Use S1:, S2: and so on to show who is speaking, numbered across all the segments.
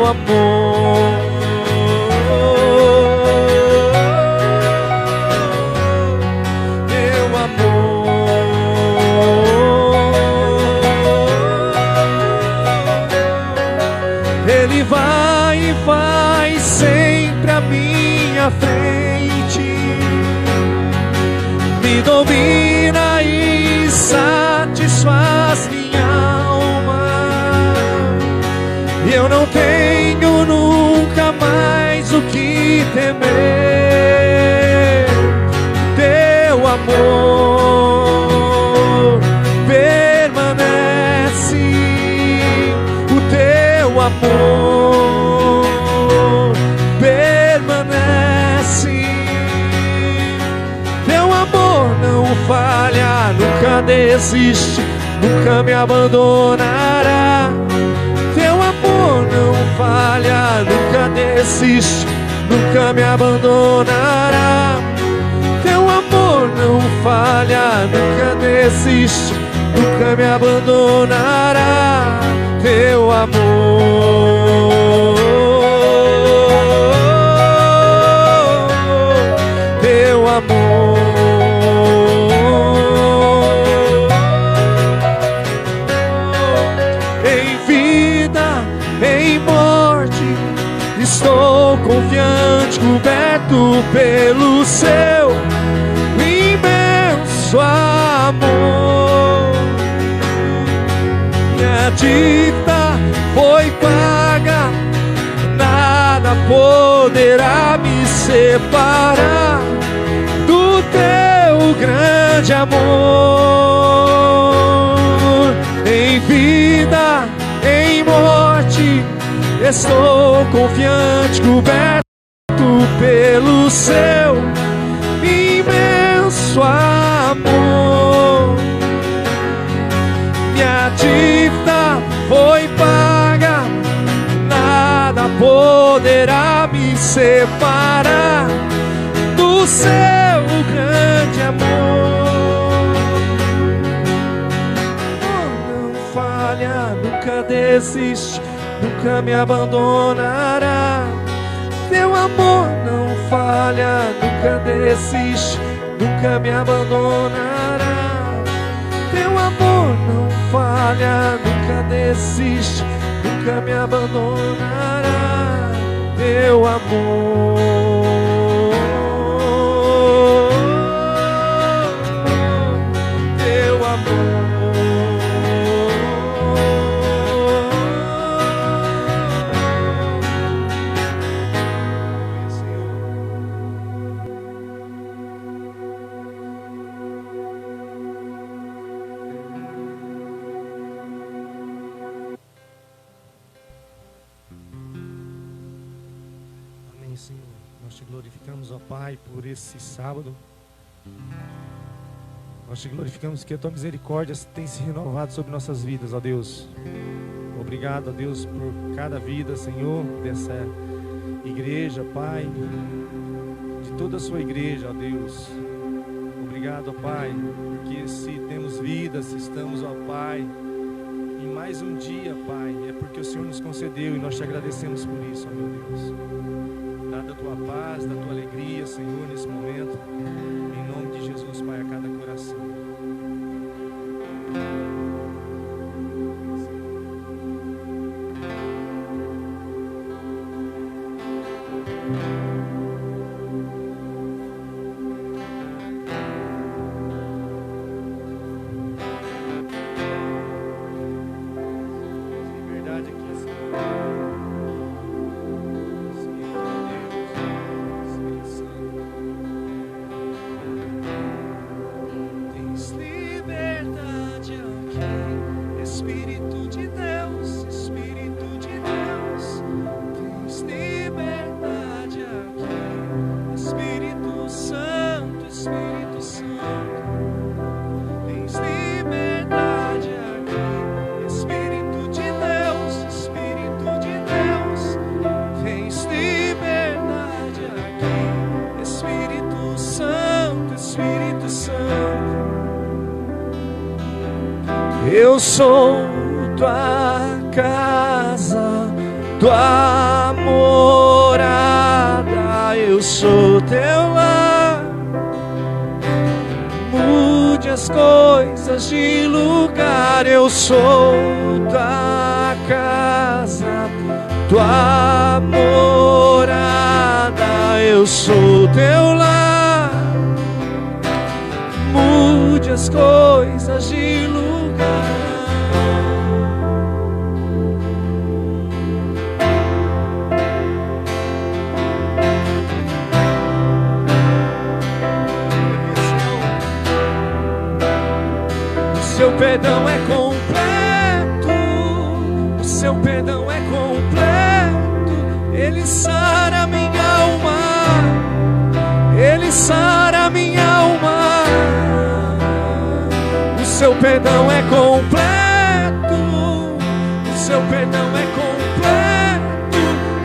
S1: teu amor. Teu amor, Ele vai e vai sempre à minha frente, me domina e satisfaz minha alma. Eu não tenho nunca mais o que temer. Teu amor permanece, o teu amor permanece. Teu amor não falha, nunca desiste, nunca me abandonará. Teu amor não falha, nunca desiste, nunca me abandonará. Teu amor não falha, nunca desiste, nunca me abandonará. Teu amor, teu amor. Em vida, em morte, estou confiante, coberto pelo seu imenso amor. Minha dívida foi paga, nada poderá me separar do teu grande amor. Em vida, em morte, estou confiante, coberto pelo seu imenso amor. Minha dívida foi paga, nada poderá me separar do seu grande amor. Não falha, nunca desiste, nunca me abandonará. Teu amor não falha, nunca desiste, nunca me abandonará. Teu amor não falha, nunca desiste, nunca me abandonará. Teu amor, teu amor. Senhor, nós te glorificamos, ó Pai, por esse sábado. Nós te glorificamos que a tua misericórdia tem se renovado sobre nossas vidas, ó Deus. Obrigado, ó Deus, por cada vida, Senhor, dessa igreja, Pai, de toda a sua igreja, ó Deus. Obrigado, ó Pai, porque se temos vida, se estamos, ó Pai, em mais um dia, Pai, é porque o Senhor nos concedeu e nós te agradecemos por isso, ó meu Deus. Da tua paz, da tua alegria, Senhor, nesse momento, em nome de Jesus, Pai, a cada coração. Verdade aqui, Senhor. Eu sou tua casa, tua morada, eu sou teu lar. Mude as coisas de lugar, eu sou tua casa, tua morada, eu sou teu lar. Mude as coisas de lugar. O seu perdão é completo, o seu perdão é completo. Ele sara minha alma, ele sara minha alma. O seu perdão é completo, o seu perdão é completo.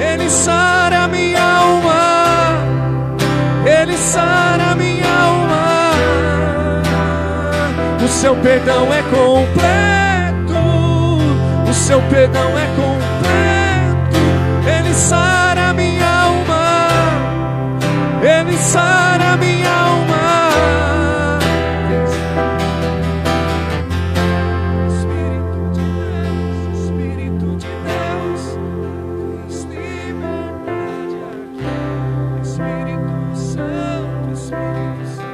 S1: Ele sara minha alma, ele sara minha alma. O seu perdão é completo, o seu perdão é completo. Ele sara minha alma, ele sara minha alma. Espírito de Deus, Espírito de Deus, tens liberdade aqui. Espírito Santo, Espírito Santo.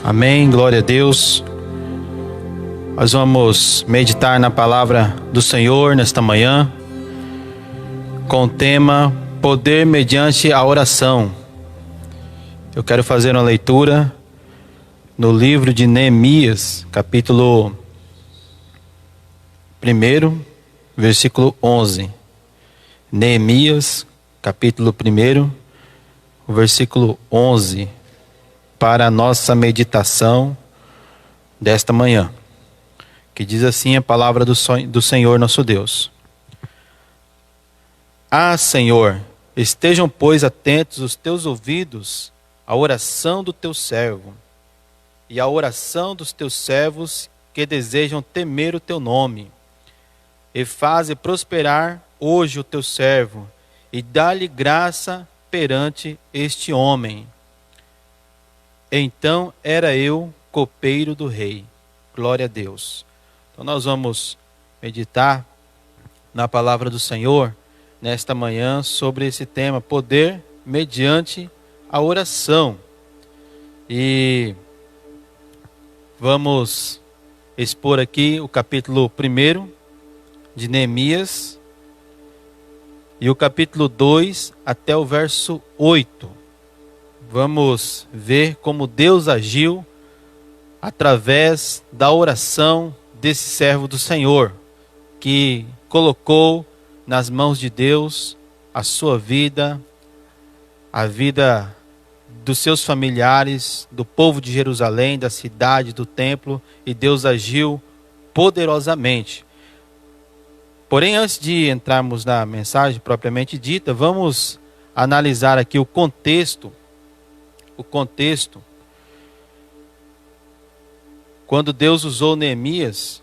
S2: Amém, glória a Deus. Nós vamos meditar na palavra do Senhor nesta manhã, com o tema Poder mediante a oração. Eu quero fazer uma leitura no livro de Neemias, capítulo 1, versículo 11. Neemias, capítulo 1, versículo 11. Para a nossa meditação desta manhã, que diz assim a palavra do Senhor nosso Deus. Ah, Senhor, estejam, pois, atentos os teus ouvidos à oração do teu servo e à oração dos teus servos que desejam temer o teu nome, e faze prosperar hoje o teu servo, e dá-lhe graça perante este homem. Então era eu copeiro do rei. Glória a Deus. Então nós vamos meditar na palavra do Senhor nesta manhã sobre esse tema, poder mediante a oração. E vamos expor aqui o capítulo 1 de Neemias e o capítulo 2 até o verso 8. Vamos ver como Deus agiu através da oração desse servo do Senhor, que colocou nas mãos de Deus a sua vida, a vida dos seus familiares, do povo de Jerusalém, da cidade, do templo, e Deus agiu poderosamente. Porém, antes de entrarmos na mensagem propriamente dita, vamos analisar aqui o contexto. O contexto. Quando Deus usou Neemias,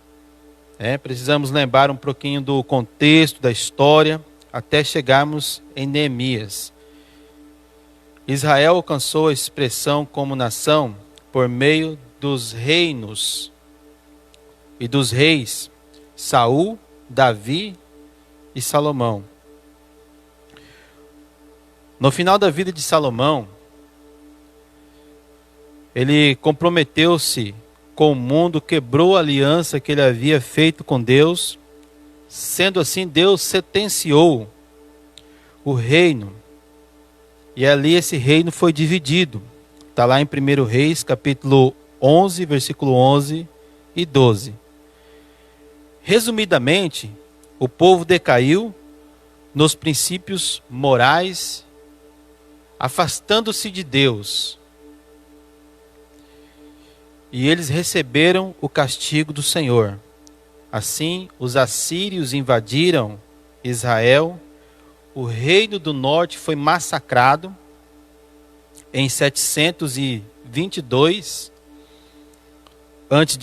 S2: precisamos lembrar um pouquinho do contexto, da história, até chegarmos em Neemias. Israel alcançou a expressão como nação por meio dos reinos e dos reis Saul, Davi e Salomão. No final da vida de Salomão, ele comprometeu-se com o mundo, quebrou a aliança que ele havia feito com Deus. Sendo assim, Deus sentenciou o reino. E ali esse reino foi dividido. Está lá em 1 Reis, capítulo 11, versículo 11 e 12. Resumidamente, o povo decaiu nos princípios morais, afastando-se de Deus. E eles receberam o castigo do Senhor. Assim, os assírios invadiram Israel. O reino do norte foi massacrado em 722 a.C.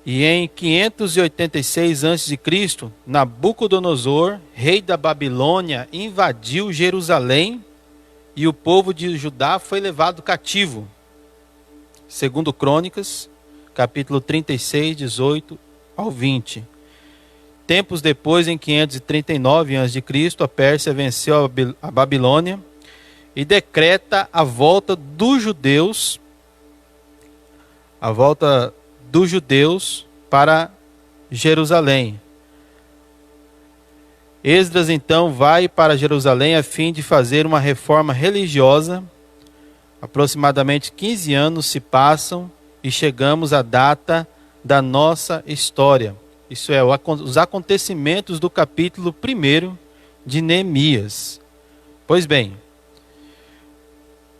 S2: E em 586 a.C., Nabucodonosor, rei da Babilônia, invadiu Jerusalém e o povo de Judá foi levado cativo. Segundo Crônicas, capítulo 36, 18 ao 20. Tempos depois, em 539 a.C., a Pérsia venceu a Babilônia e decreta a volta dos judeus para Jerusalém. Esdras então vai para Jerusalém a fim de fazer uma reforma religiosa. Aproximadamente 15 anos se passam e chegamos à data da nossa história. Isso é, os acontecimentos do capítulo 1 de Neemias. Pois bem,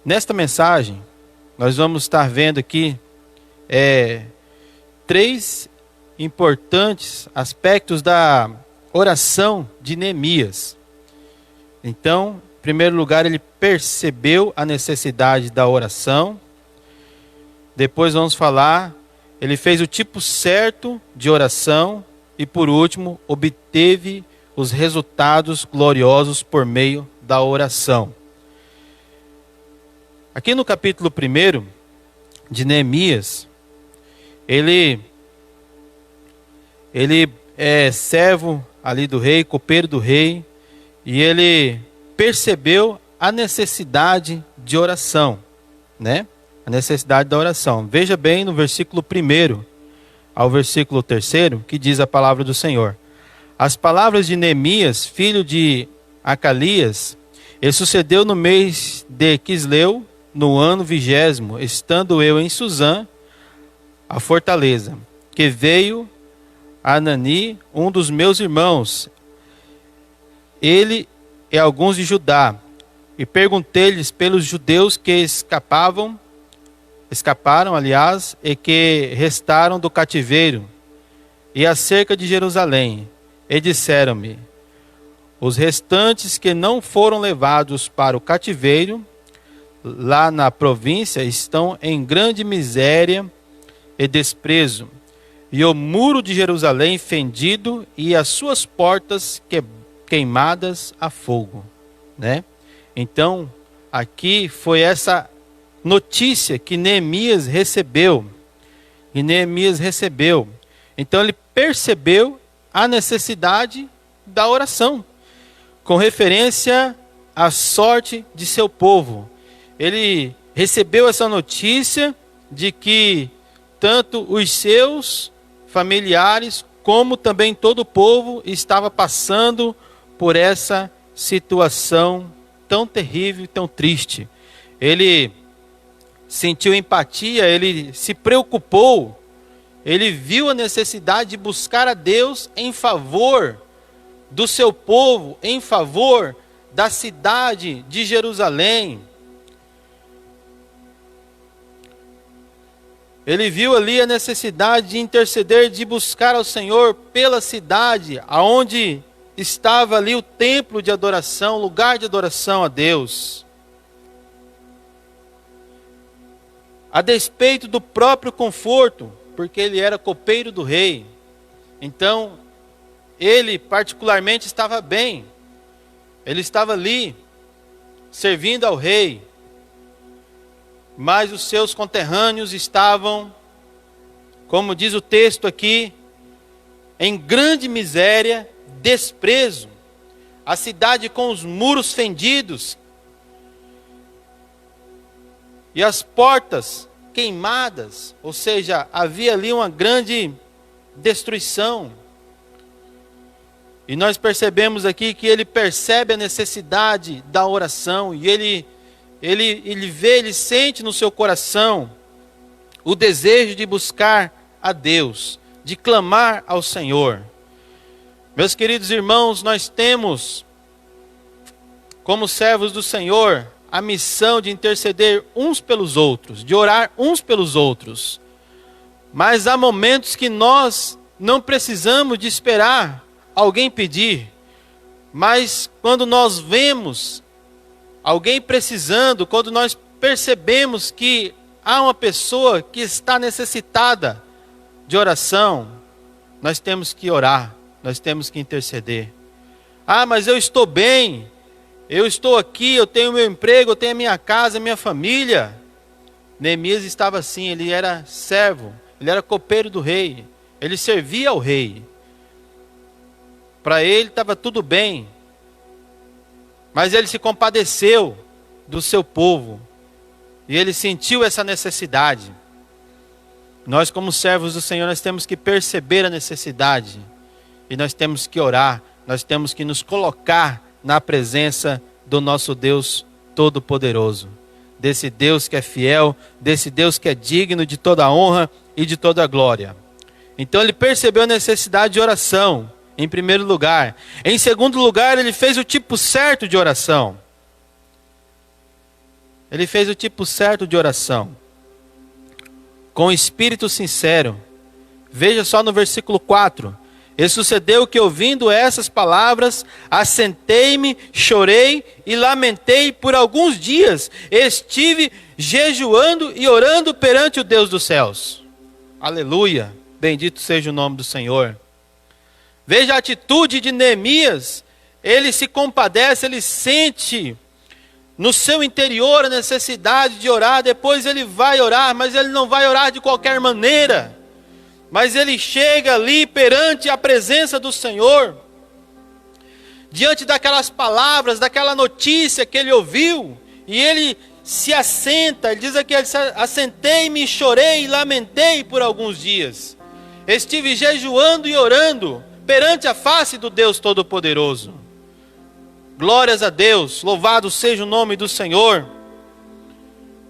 S2: nesta mensagem, nós vamos estar vendo aqui 3 importantes aspectos da oração de Neemias. Então, em primeiro lugar, ele percebeu a necessidade da oração. Depois vamos falar, ele fez o tipo certo de oração. E por último, obteve os resultados gloriosos por meio da oração. Aqui no capítulo 1 de Neemias, ele é servo ali do rei, copeiro do rei, e ele percebeu a necessidade de oração, né? A necessidade da oração. Veja bem no versículo 1 ao versículo 3, que diz a palavra do Senhor. As palavras de Neemias, filho de Acalias, ele sucedeu no mês de Quisleu, no ano 20º, estando eu em Suzã, a fortaleza, que veio Anani, um dos meus irmãos, ele e alguns de Judá, e perguntei-lhes pelos judeus que escaparam, e que restaram do cativeiro, e acerca de Jerusalém, e disseram-me: os restantes que não foram levados para o cativeiro, lá na província, estão em grande miséria e desprezo, e o muro de Jerusalém fendido, e as suas portas queimadas a fogo, né? Então, aqui foi essa notícia que Neemias recebeu. Então ele percebeu a necessidade da oração, com referência à sorte de seu povo. Ele recebeu essa notícia de que tanto os seus familiares, como também todo o povo, estava passando por essa situação tão terrível e tão triste. Ele sentiu empatia, ele se preocupou, ele viu a necessidade de buscar a Deus em favor do seu povo, em favor da cidade de Jerusalém. Ele viu ali a necessidade de interceder, de buscar ao Senhor pela cidade, aonde estava ali o templo de adoração, lugar de adoração a Deus. A despeito do próprio conforto, porque ele era copeiro do rei. Então, ele particularmente estava bem. Ele estava ali, servindo ao rei. Mas os seus conterrâneos estavam, como diz o texto aqui, em grande miséria, desprezo. A cidade com os muros fendidos e as portas queimadas, ou seja, havia ali uma grande destruição. E nós percebemos aqui que ele percebe a necessidade da oração e ele vê, ele sente no seu coração o desejo de buscar a Deus, de clamar ao Senhor. Meus queridos irmãos, nós temos, como servos do Senhor, a missão de interceder uns pelos outros, de orar uns pelos outros. Mas há momentos que nós não precisamos de esperar alguém pedir, mas quando nós vemos alguém precisando, quando nós percebemos que há uma pessoa que está necessitada de oração, nós temos que orar, nós temos que interceder. Ah, mas eu estou bem, eu estou aqui, eu tenho meu emprego, eu tenho a minha casa, a minha família. Neemias estava assim, ele era servo, ele era copeiro do rei, ele servia ao rei. Para ele estava tudo bem, mas ele se compadeceu do seu povo, e ele sentiu essa necessidade. Nós, como servos do Senhor, nós temos que perceber a necessidade, e nós temos que orar, nós temos que nos colocar na presença do nosso Deus Todo-Poderoso, desse Deus que é fiel, desse Deus que é digno de toda a honra e de toda a glória. Então ele percebeu a necessidade de oração, em primeiro lugar. Em segundo lugar, ele fez o tipo certo de oração. Ele fez o tipo certo de oração, com espírito sincero. Veja só no versículo 4. E sucedeu que, ouvindo essas palavras, assentei-me, chorei e lamentei por alguns dias. Estive jejuando e orando perante o Deus dos céus. Aleluia, bendito seja o nome do Senhor. Veja a atitude de Neemias. Ele se compadece, ele sente no seu interior a necessidade de orar. Depois ele vai orar, mas ele não vai orar de qualquer maneira. Mas ele chega ali perante a presença do Senhor, diante daquelas palavras, daquela notícia que ele ouviu, e ele se assenta. Ele diz aqui: assentei-me, chorei e lamentei por alguns dias. Estive jejuando e orando perante a face do Deus Todo-Poderoso. Glórias a Deus, louvado seja o nome do Senhor.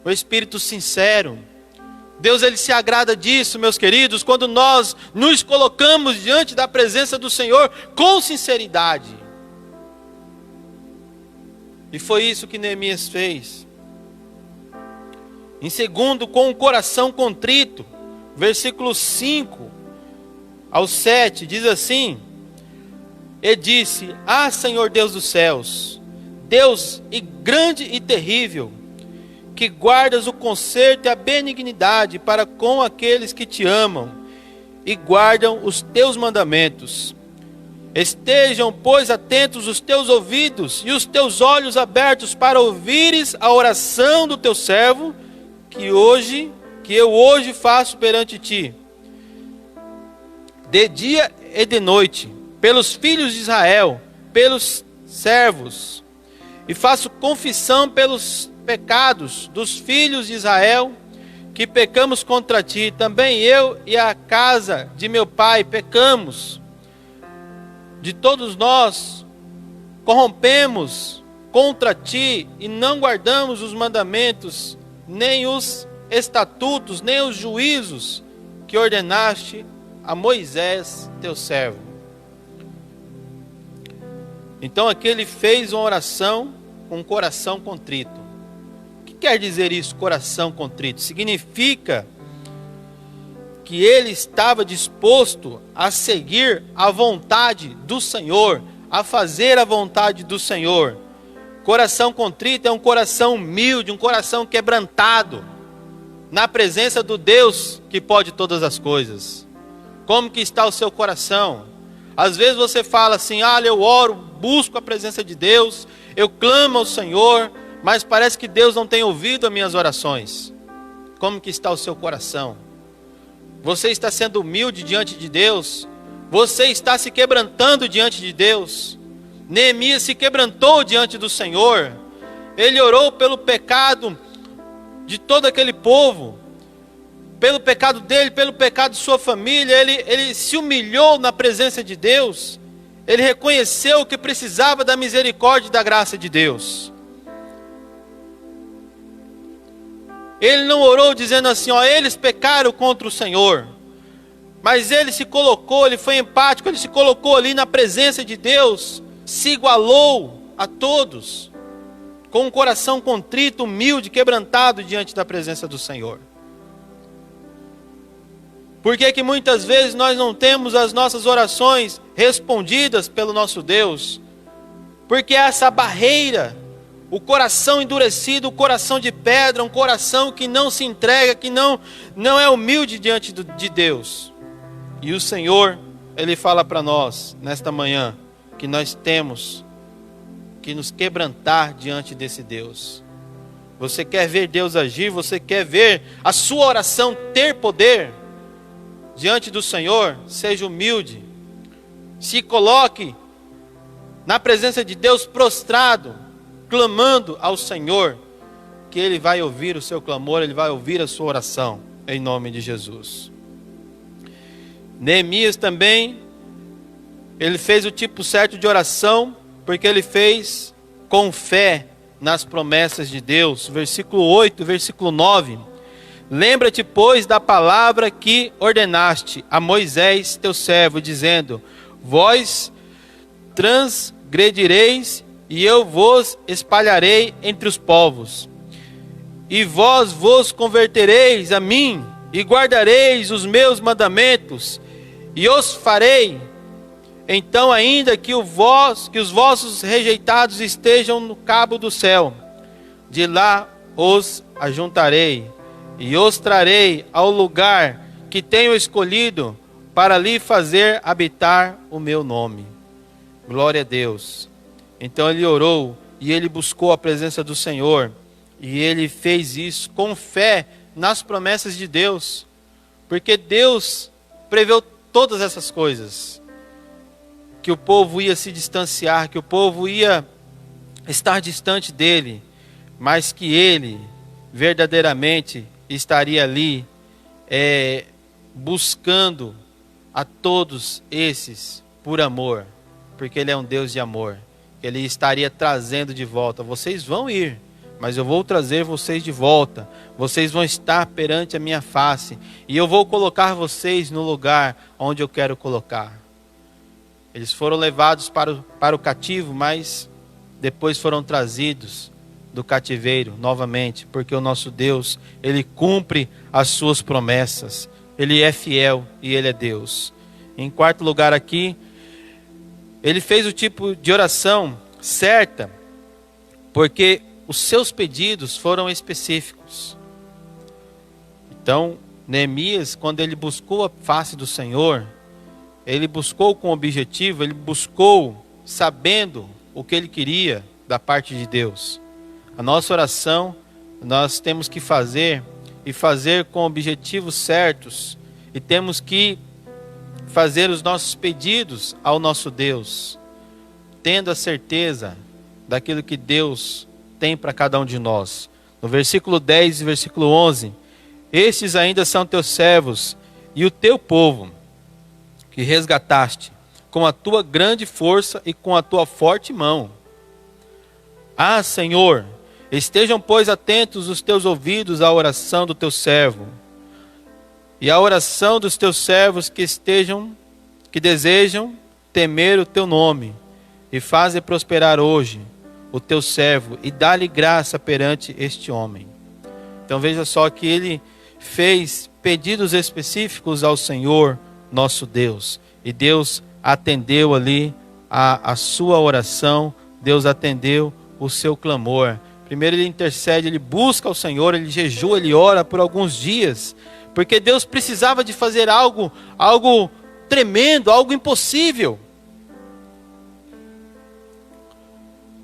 S2: O espírito sincero. Deus, ele se agrada disso, meus queridos, quando nós nos colocamos diante da presença do Senhor com sinceridade. E foi isso que Neemias fez. Em segundo, com o coração contrito, versículos 5 ao 7, diz assim: e disse: ah, Senhor Deus dos céus, Deus grande e terrível, que guardas o conserto e a benignidade para com aqueles que te amam e guardam os teus mandamentos. Estejam, pois, atentos os teus ouvidos e os teus olhos abertos para ouvires a oração do teu servo, que eu hoje faço perante ti, de dia e de noite, pelos filhos de Israel, pelos servos, e faço confissão pelos pecados dos filhos de Israel, que pecamos contra ti. Também eu e a casa de meu pai pecamos. De todos nós corrompemos contra ti e não guardamos os mandamentos, nem os estatutos, nem os juízos que ordenaste a Moisés, teu servo. Então aqui ele fez uma oração com um coração contrito. O que quer dizer isso, coração contrito? Significa que ele estava disposto a seguir a vontade do Senhor, a fazer a vontade do Senhor. Coração contrito é um coração humilde, um coração quebrantado, na presença do Deus que pode todas as coisas. Como que está o seu coração? Às vezes você fala assim, eu oro, busco a presença de Deus, eu clamo ao Senhor, mas parece que Deus não tem ouvido as minhas orações. Como que está o seu coração? Você está sendo humilde diante de Deus? Você está se quebrantando diante de Deus? Neemias se quebrantou diante do Senhor. Ele orou pelo pecado de todo aquele povo, pelo pecado dele, pelo pecado de sua família. Ele se humilhou na presença de Deus. Ele reconheceu que precisava da misericórdia e da graça de Deus. Ele não orou dizendo assim, eles pecaram contra o Senhor. Mas ele se colocou, ele foi empático, ele se colocou ali na presença de Deus, se igualou a todos, com um coração contrito, humilde, quebrantado diante da presença do Senhor. Por que que muitas vezes nós não temos as nossas orações respondidas pelo nosso Deus? Porque essa barreira, o coração endurecido, o coração de pedra, um coração que não se entrega, que não é humilde diante de Deus. E o Senhor, Ele fala para nós, nesta manhã, que nós temos que nos quebrantar diante desse Deus. Você quer ver Deus agir? Você quer ver a sua oração ter poder diante do Senhor? Seja humilde. Se coloque na presença de Deus prostrado, clamando ao Senhor, que Ele vai ouvir o seu clamor, Ele vai ouvir a sua oração, em nome de Jesus. Neemias também, ele fez o tipo certo de oração, porque ele fez com fé nas promessas de Deus. Versículo 8, versículo 9. Lembra-te, pois, da palavra que ordenaste a Moisés, teu servo, dizendo, vós transgredireis e eu vos espalharei entre os povos. E vós vos convertereis a mim e guardareis os meus mandamentos e os farei. Então ainda que os vossos rejeitados estejam no cabo do céu, de lá os ajuntarei e os trarei ao lugar que tenho escolhido para lhe fazer habitar o meu nome. Glória a Deus. Então ele orou e ele buscou a presença do Senhor. E ele fez isso com fé nas promessas de Deus. Porque Deus preveu todas essas coisas. Que o povo ia se distanciar, que o povo ia estar distante dele. Mas que ele verdadeiramente estaria ali buscando a todos esses por amor. Porque ele é um Deus de amor. Ele estaria trazendo de volta. Vocês vão ir, mas eu vou trazer vocês de volta. Vocês vão estar perante a minha face. E eu vou colocar vocês no lugar onde eu quero colocar. Eles foram levados para o cativo, mas depois foram trazidos do cativeiro novamente. Porque o nosso Deus, Ele cumpre as suas promessas. Ele é fiel e Ele é Deus. Em quarto lugar aqui, ele fez o tipo de oração certa, porque os seus pedidos foram específicos. Então, Neemias, quando ele buscou a face do Senhor, ele buscou com objetivo, ele buscou sabendo o que ele queria da parte de Deus. A nossa oração, nós temos que fazer, e fazer com objetivos certos, e temos que fazer os nossos pedidos ao nosso Deus, tendo a certeza daquilo que Deus tem para cada um de nós. No versículo 10 e versículo 11, estes ainda são teus servos e o teu povo, que resgataste com a tua grande força e com a tua forte mão. Ah, Senhor, estejam, pois, atentos os teus ouvidos à oração do teu servo, e a oração dos teus servos que desejam temer o teu nome, e faze prosperar hoje o teu servo, e dá-lhe graça perante este homem. Então veja só que ele fez pedidos específicos ao Senhor, nosso Deus. E Deus atendeu ali a sua oração, Deus atendeu o seu clamor. Primeiro ele intercede, ele busca o Senhor, ele jejua, ele ora por alguns dias, porque Deus precisava de fazer algo tremendo, algo impossível.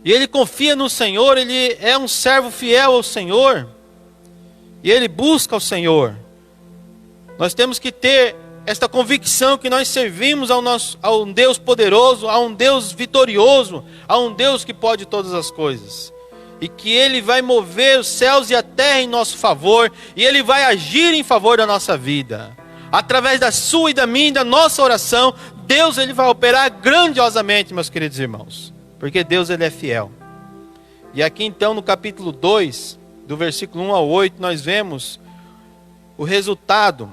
S2: E ele confia no Senhor, ele é um servo fiel ao Senhor, e ele busca o Senhor. Nós temos que ter esta convicção que nós servimos a um Deus poderoso, a um Deus vitorioso, a um Deus que pode todas as coisas. E que Ele vai mover os céus e a terra em nosso favor, e Ele vai agir em favor da nossa vida. Através da sua e da minha e da nossa oração, Deus Ele vai operar grandiosamente, meus queridos irmãos. Porque Deus Ele é fiel. E aqui então no capítulo 2, do versículo 1 ao 8, nós vemos o resultado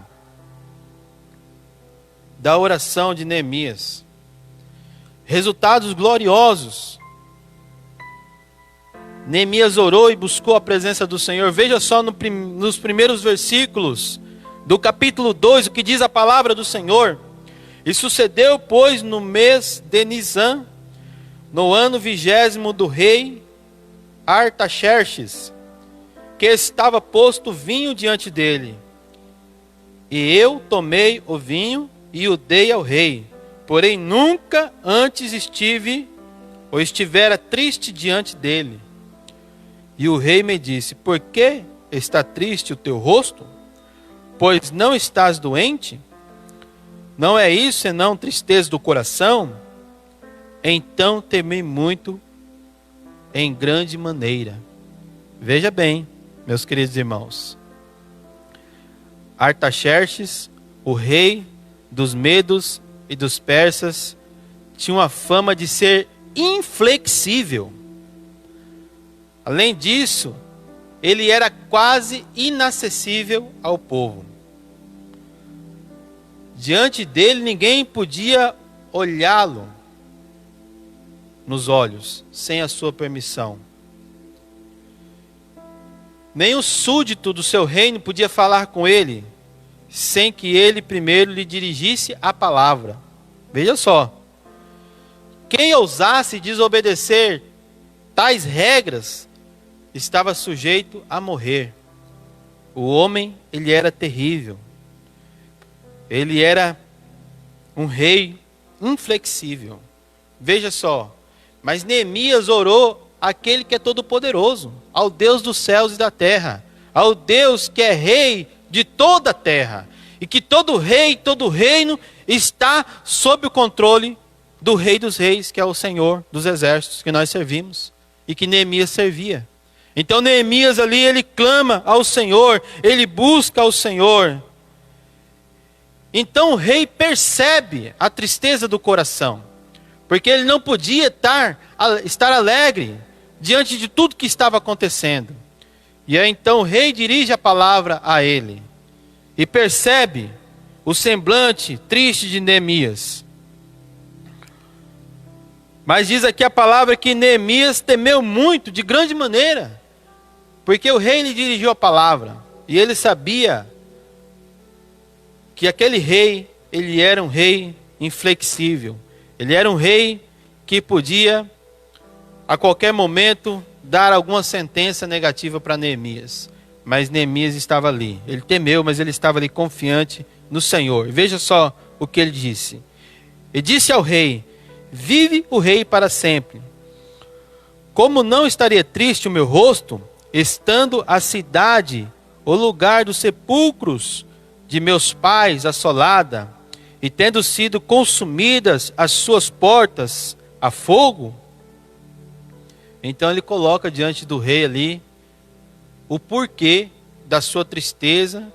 S2: da oração de Neemias. Resultados gloriosos. Neemias orou e buscou a presença do Senhor. Veja só nos primeiros versículos do capítulo 2, o que diz a palavra do Senhor. E sucedeu, pois, no mês de Nisan, no ano 20º do rei Artaxerxes, que estava posto vinho diante dele. E eu tomei o vinho e o dei ao rei. Porém nunca antes estivera triste diante dele. E o rei me disse: por que está triste o teu rosto? Pois não estás doente? Não é isso senão tristeza do coração? Então temei muito em grande maneira. Veja bem, meus queridos irmãos. Artaxerxes, o rei dos medos e dos persas, tinha uma fama de ser inflexível. Além disso, ele era quase inacessível ao povo. Diante dele ninguém podia olhá-lo nos olhos sem a sua permissão. Nem o súdito do seu reino podia falar com ele sem que ele primeiro lhe dirigisse a palavra. Veja só. Quem ousasse desobedecer tais regras estava sujeito a morrer. O homem, ele era terrível. Ele era um rei inflexível. Veja só. Mas Neemias orou àquele que é todo-poderoso, ao Deus dos céus e da terra, ao Deus que é rei de toda a terra, e que todo rei, todo reino está sob o controle do Rei dos Reis, que é o Senhor dos exércitos que nós servimos e que Neemias servia. Então Neemias ali, ele clama ao Senhor, ele busca ao Senhor. Então o rei percebe a tristeza do coração, porque ele não podia estar alegre diante de tudo que estava acontecendo. E aí então o rei dirige a palavra a ele e percebe o semblante triste de Neemias. Mas diz aqui a palavra que Neemias temeu muito, de grande maneira, porque o rei lhe dirigiu a palavra, e ele sabia que aquele rei, ele era um rei inflexível, ele era um rei que podia, a qualquer momento, dar alguma sentença negativa para Neemias. Mas Neemias estava ali, ele temeu, mas ele estava ali confiante no Senhor. Veja só o que ele disse. E disse ao rei: vive o rei para sempre. Como não estaria triste o meu rosto, estando a cidade, o lugar dos sepulcros de meus pais assolada, e tendo sido consumidas as suas portas a fogo? Então ele coloca diante do rei ali o porquê da sua tristeza,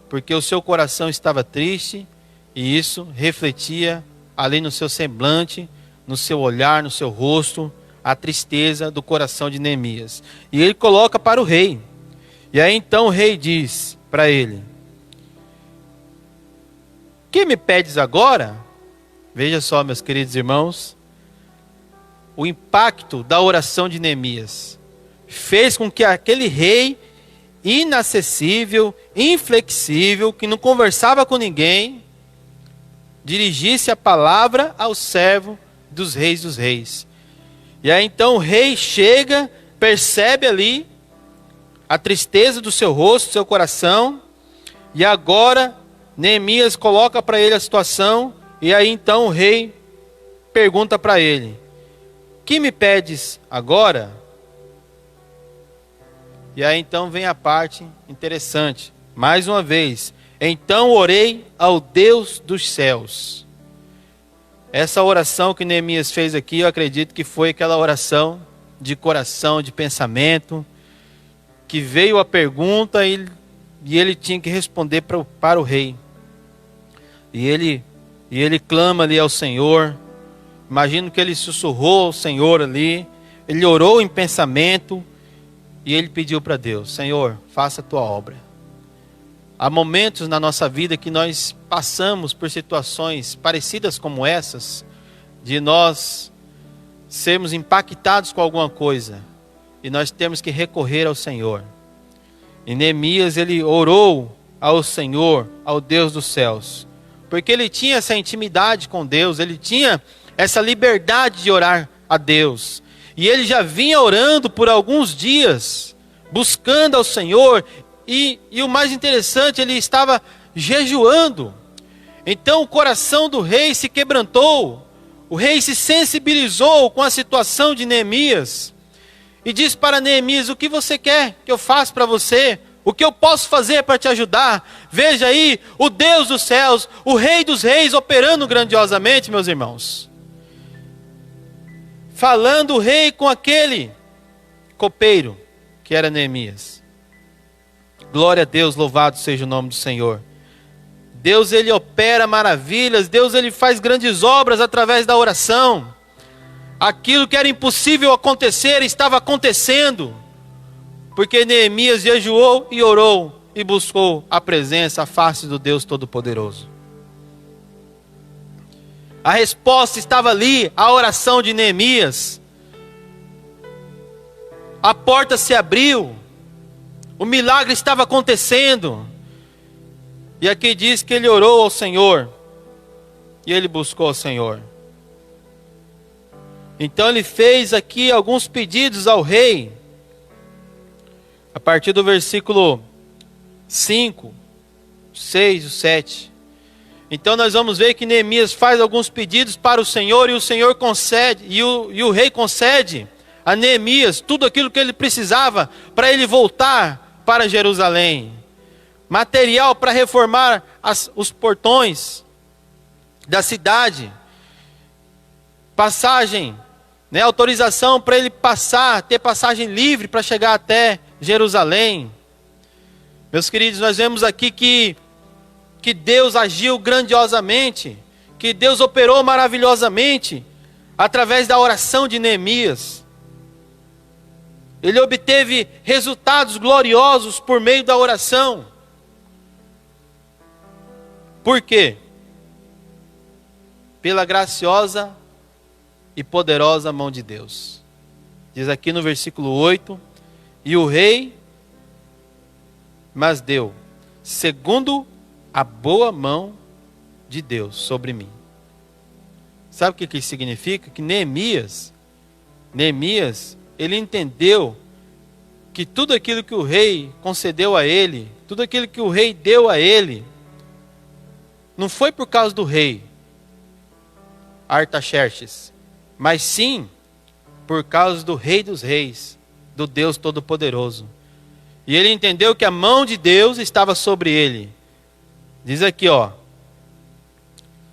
S2: porque o seu coração estava triste, e isso refletia ali no seu semblante, no seu olhar, no seu rosto, a tristeza do coração de Neemias. E ele coloca para o rei. E aí então o rei diz para ele: que me pedes agora? Veja só, meus queridos irmãos, o impacto da oração de Neemias fez com que aquele rei inacessível, inflexível, que não conversava com ninguém, dirigisse a palavra ao servo dos reis. E aí então o rei chega, percebe ali a tristeza do seu rosto, do seu coração, e agora Neemias coloca para ele a situação, e aí então o rei pergunta para ele: que me pedes agora? E aí então vem a parte interessante. Mais uma vez. Então orei ao Deus dos céus. Essa oração que Neemias fez aqui, eu acredito que foi aquela oração de coração, de pensamento, que veio a pergunta e ele tinha que responder para o rei. E ele clama ali ao Senhor. Imagino que ele sussurrou ao Senhor ali. Ele orou em pensamento. E ele pediu para Deus: Senhor, faça a tua obra. Há momentos na nossa vida que nós passamos por situações parecidas como essas, de nós sermos impactados com alguma coisa, e nós temos que recorrer ao Senhor. E Neemias, ele orou ao Senhor, ao Deus dos céus, porque ele tinha essa intimidade com Deus, ele tinha essa liberdade de orar a Deus. E ele já vinha orando por alguns dias, buscando ao Senhor, e o mais interessante, ele estava jejuando. Então o coração do rei se quebrantou, o rei se sensibilizou com a situação de Neemias, e disse para Neemias: o que você quer que eu faça para você? O que eu posso fazer para te ajudar? Veja aí, o Deus dos céus, o Rei dos reis operando grandiosamente, meus irmãos. Falando o rei com aquele copeiro que era Neemias. Glória a Deus, louvado seja o nome do Senhor. Deus, ele opera maravilhas, Deus, ele faz grandes obras através da oração. Aquilo que era impossível acontecer, estava acontecendo, porque Neemias jejuou e orou e buscou a presença, a face do Deus Todo-Poderoso. A resposta estava ali, a oração de Neemias. A porta se abriu, o milagre estava acontecendo. E aqui diz que ele orou ao Senhor, e ele buscou ao Senhor. Então ele fez aqui alguns pedidos ao rei, a partir do versículo 5, 6 e 7. Então nós vamos ver que Neemias faz alguns pedidos para o Senhor, e o Senhor concede, e o rei concede a Neemias tudo aquilo que ele precisava para ele voltar para Jerusalém. Material para reformar os portões da cidade, passagem, autorização para ele passar, ter passagem livre para chegar até Jerusalém. Meus queridos, nós vemos aqui que Deus agiu grandiosamente, que Deus operou maravilhosamente, através da oração de Neemias. Ele obteve resultados gloriosos por meio da oração. Por quê? Pela graciosa e poderosa mão de Deus. Diz aqui no versículo 8: e o rei mas deu, segundo a boa mão de Deus sobre mim. Sabe o que isso significa? Que Neemias, ele entendeu que tudo aquilo que o rei concedeu a ele, tudo aquilo que o rei deu a ele, não foi por causa do rei Artaxerxes, mas sim por causa do Rei dos Reis, do Deus Todo-Poderoso. E ele entendeu que a mão de Deus estava sobre ele. Diz aqui,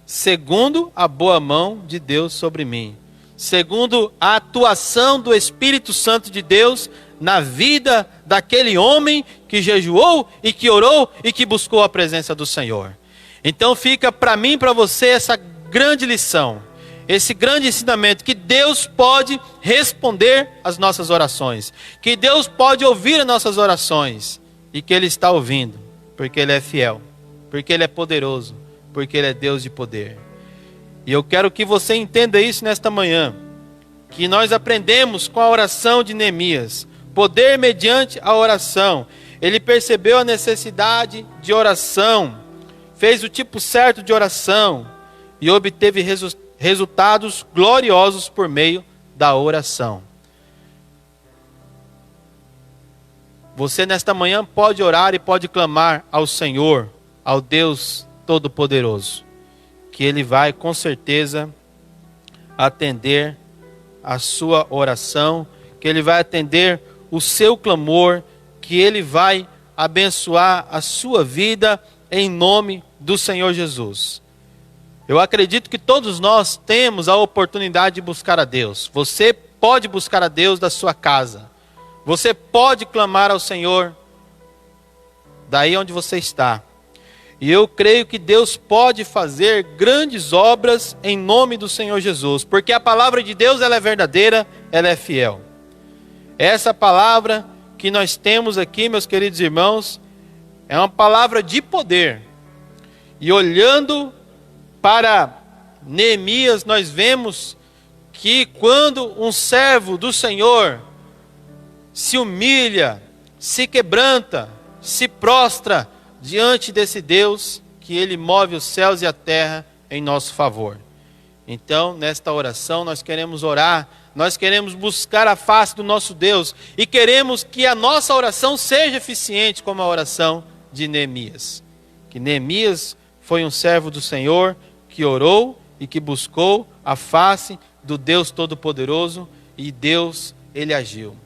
S2: segundo a boa mão de Deus sobre mim, segundo a atuação do Espírito Santo de Deus na vida daquele homem que jejuou e que orou e que buscou a presença do Senhor. Então fica para mim e para você essa grande lição, esse grande ensinamento, que Deus pode responder às nossas orações, que Deus pode ouvir as nossas orações, e que Ele está ouvindo, porque Ele é fiel, porque Ele é poderoso, porque Ele é Deus de poder. E eu quero que você entenda isso nesta manhã, que nós aprendemos com a oração de Neemias, poder mediante a oração, ele percebeu a necessidade de oração, fez o tipo certo de oração e obteve resultados gloriosos por meio da oração. Você nesta manhã pode orar e pode clamar ao Senhor, ao Deus Todo-Poderoso, que Ele vai com certeza atender a sua oração, que Ele vai atender o seu clamor, que Ele vai abençoar a sua vida em nome do Senhor Jesus. Eu acredito que todos nós temos a oportunidade de buscar a Deus. Você pode buscar a Deus da sua casa. Você pode clamar ao Senhor daí onde você está. E eu creio que Deus pode fazer grandes obras em nome do Senhor Jesus. Porque a palavra de Deus ela é verdadeira, ela é fiel. Essa palavra que nós temos aqui, meus queridos irmãos, é uma palavra de poder. E olhando para Neemias, nós vemos que quando um servo do Senhor se humilha, se quebranta, se prostra diante desse Deus, que Ele move os céus e a terra em nosso favor. Então, nesta oração, nós queremos orar, nós queremos buscar a face do nosso Deus e queremos que a nossa oração seja eficiente como a oração de Neemias. Que Neemias foi um servo do Senhor que orou e que buscou a face do Deus Todo-Poderoso e Deus, Ele agiu.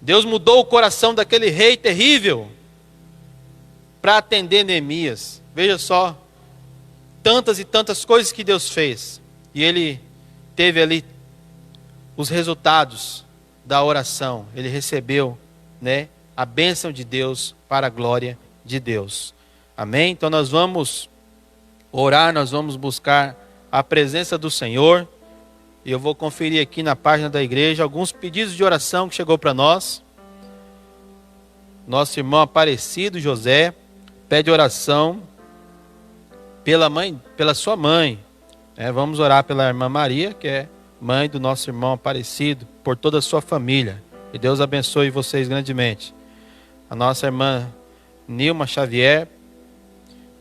S2: Deus mudou o coração daquele rei terrível para atender Neemias. Veja só, tantas e tantas coisas que Deus fez. E ele teve ali os resultados da oração. Ele recebeu, a bênção de Deus para a glória de Deus. Amém? Então nós vamos orar, nós vamos buscar a presença do Senhor. E eu vou conferir aqui na página da igreja alguns pedidos de oração que chegou para nós. Nosso irmão Aparecido José pede oração pela sua mãe. Vamos orar pela irmã Maria, que é mãe do nosso irmão Aparecido, por toda a sua família. E Deus abençoe vocês grandemente. A nossa irmã Nilma Xavier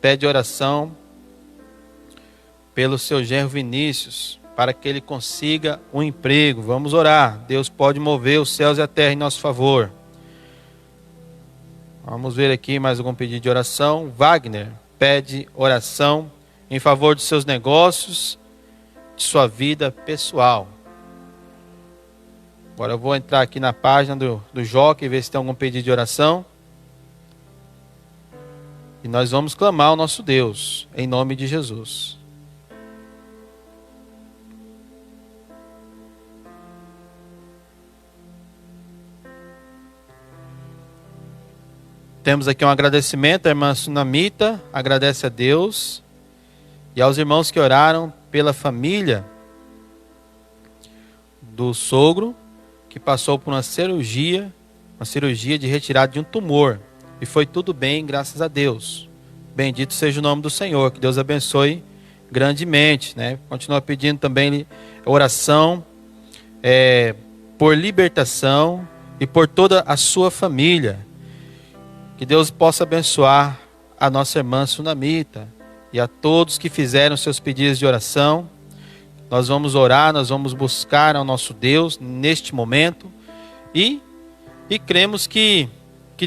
S2: pede oração pelo seu genro Vinícius, para que ele consiga um emprego. Vamos orar. Deus pode mover os céus e a terra em nosso favor. Vamos ver aqui mais algum pedido de oração. Wagner pede oração em favor dos seus negócios, de sua vida pessoal. Agora eu vou entrar aqui na página do Joca e ver se tem algum pedido de oração. E nós vamos clamar ao nosso Deus, em nome de Jesus. Temos aqui um agradecimento, a irmã Sunamita agradece a Deus e aos irmãos que oraram pela família do sogro que passou por uma cirurgia de retirada de um tumor e foi tudo bem, graças a Deus. Bendito seja o nome do Senhor, que Deus abençoe grandemente, Continua pedindo também oração por libertação e por toda a sua família. Que Deus possa abençoar a nossa irmã Sunamita e a todos que fizeram seus pedidos de oração. Nós vamos orar, nós vamos buscar ao nosso Deus neste momento e cremos que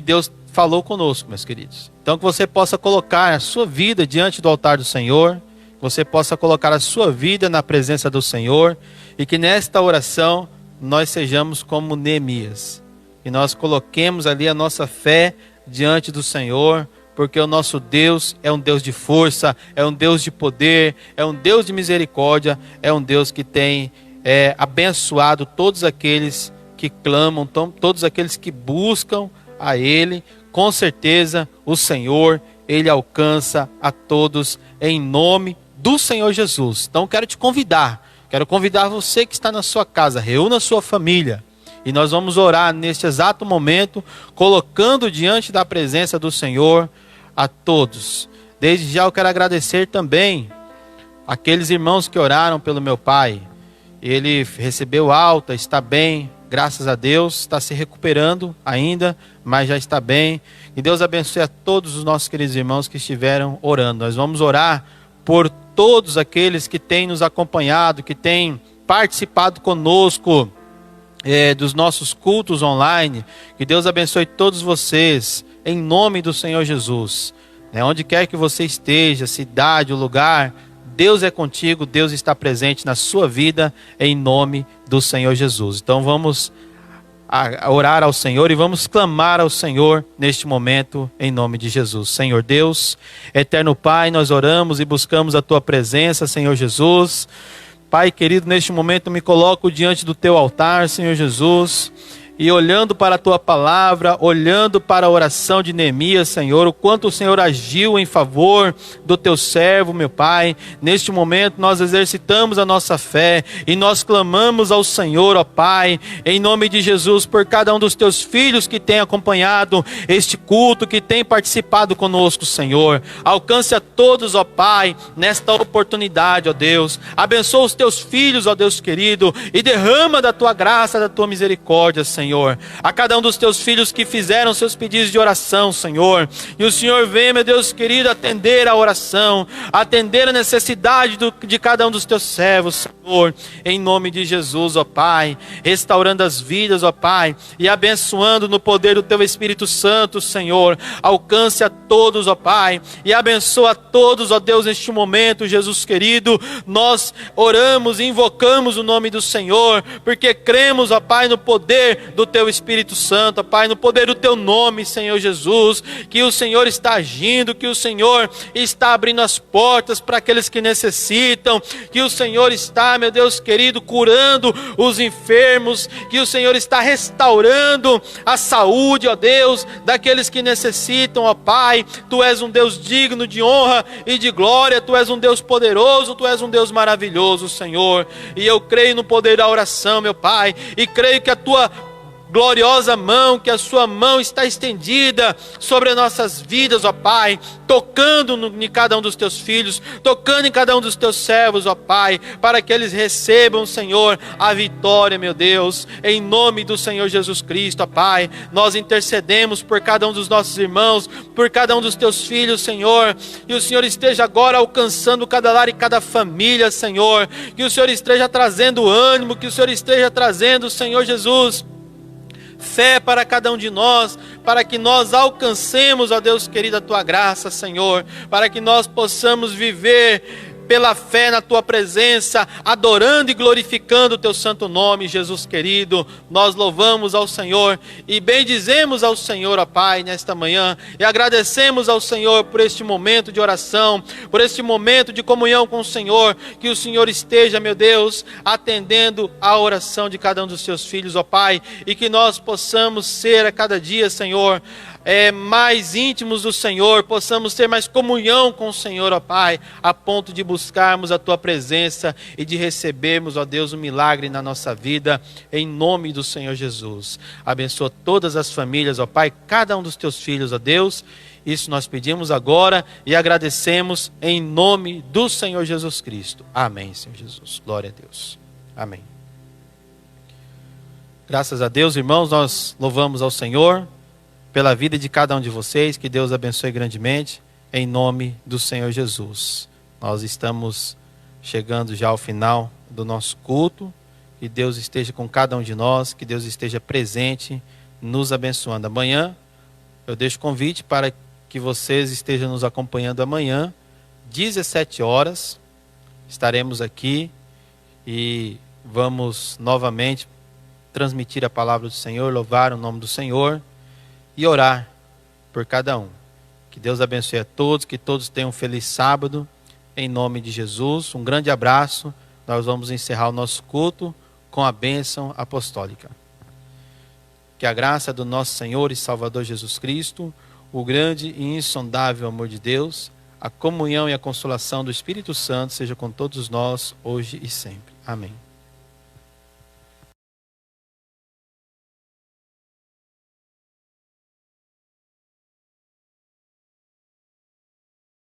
S2: Deus falou conosco, meus queridos. Então que você possa colocar a sua vida diante do altar do Senhor, que você possa colocar a sua vida na presença do Senhor e que nesta oração nós sejamos como Neemias. E nós coloquemos ali a nossa fé diante do Senhor, porque o nosso Deus é um Deus de força, é um Deus de poder, é um Deus de misericórdia, é um Deus que tem abençoado todos aqueles que clamam, todos aqueles que buscam a Ele. Com certeza o Senhor, Ele alcança a todos em nome do Senhor Jesus. Então quero convidar você que está na sua casa, reúna a sua família. E nós vamos orar neste exato momento, colocando diante da presença do Senhor a todos. Desde já eu quero agradecer também aqueles irmãos que oraram pelo meu pai. Ele recebeu alta, está bem, graças a Deus, está se recuperando ainda, mas já está bem. E Deus abençoe a todos os nossos queridos irmãos que estiveram orando. Nós vamos orar por todos aqueles que têm nos acompanhado, que têm participado conosco dos nossos cultos online. Que Deus abençoe todos vocês, em nome do Senhor Jesus. Onde quer que você esteja, cidade, o lugar, Deus é contigo, Deus está presente na sua vida, em nome do Senhor Jesus. Então vamos orar ao Senhor e vamos clamar ao Senhor neste momento, em nome de Jesus. Senhor Deus, eterno Pai, nós oramos e buscamos a Tua presença, Senhor Jesus. Pai querido, neste momento me coloco diante do Teu altar, Senhor Jesus, e olhando para a Tua palavra, olhando para a oração de Neemias, Senhor, o quanto o Senhor agiu em favor do Teu servo, meu Pai. Neste momento nós exercitamos a nossa fé e nós clamamos ao Senhor, ó Pai, em nome de Jesus, por cada um dos Teus filhos que tem acompanhado este culto, que tem participado conosco, Senhor. Alcance a todos, ó Pai, nesta oportunidade, ó Deus. Abençoa os Teus filhos, ó Deus querido, e derrama da Tua graça, da Tua misericórdia, Senhor. A cada um dos Teus filhos que fizeram seus pedidos de oração, Senhor. E o Senhor vem, meu Deus querido, atender a oração, atender a necessidade de cada um dos Teus servos, Senhor. Em nome de Jesus, ó Pai. Restaurando as vidas, ó Pai. E abençoando no poder do Teu Espírito Santo, Senhor. Alcance a todos, ó Pai. E abençoa a todos, ó Deus, neste momento, Jesus querido. Nós oramos e invocamos o nome do Senhor, porque cremos, ó Pai, no poder do Teu Espírito Santo, ó Pai, no poder do Teu nome, Senhor Jesus, que o Senhor está agindo, que o Senhor está abrindo as portas para aqueles que necessitam, que o Senhor está, meu Deus querido, curando os enfermos, que o Senhor está restaurando a saúde, ó Deus, daqueles que necessitam, ó Pai. Tu és um Deus digno de honra e de glória, Tu és um Deus poderoso, Tu és um Deus maravilhoso, Senhor, e eu creio no poder da oração, meu Pai, e creio que a Tua gloriosa mão, que a Sua mão está estendida sobre as nossas vidas, ó Pai, tocando em cada um dos Teus filhos, tocando em cada um dos Teus servos, ó Pai, para que eles recebam, Senhor, a vitória, meu Deus, em nome do Senhor Jesus Cristo, ó Pai. Nós intercedemos por cada um dos nossos irmãos, por cada um dos Teus filhos, Senhor, e o Senhor esteja agora alcançando cada lar e cada família, Senhor, que o Senhor esteja trazendo ânimo, que o Senhor esteja trazendo, Senhor Jesus, fé para cada um de nós, para que nós alcancemos, ó Deus querido, a Tua graça, Senhor, para que nós possamos viver pela fé na Tua presença, adorando e glorificando o Teu santo nome, Jesus querido. Nós louvamos ao Senhor e bendizemos ao Senhor, ó Pai, nesta manhã, e agradecemos ao Senhor por este momento de oração, por este momento de comunhão com o Senhor. Que o Senhor esteja, meu Deus, atendendo a oração de cada um dos Seus filhos, ó Pai, e que nós possamos ser a cada dia, Senhor, mais íntimos do Senhor, possamos ter mais comunhão com o Senhor, ó Pai, a ponto de buscarmos a Tua presença e de recebermos, ó Deus, um milagre na nossa vida, em nome do Senhor Jesus. Abençoa todas as famílias, ó Pai, cada um dos Teus filhos, ó Deus. Isso nós pedimos agora e agradecemos em nome do Senhor Jesus Cristo. Amém, Senhor Jesus. Glória a Deus. Amém. Graças a Deus, irmãos, nós louvamos ao Senhor pela vida de cada um de vocês. Que Deus abençoe grandemente, em nome do Senhor Jesus. Nós estamos chegando já ao final do nosso culto. Que Deus esteja com cada um de nós, que Deus esteja presente, nos abençoando. Amanhã, eu deixo convite para que vocês estejam nos acompanhando amanhã, 17 horas, estaremos aqui e vamos novamente transmitir a palavra do Senhor, louvar o nome do Senhor e orar por cada um. Que Deus abençoe a todos, que todos tenham um feliz sábado, em nome de Jesus. Um grande abraço. Nós vamos encerrar o nosso culto com a bênção apostólica. Que a graça do nosso Senhor e Salvador Jesus Cristo, o grande e insondável amor de Deus, a comunhão e a consolação do Espírito Santo seja com todos nós, hoje e sempre. Amém.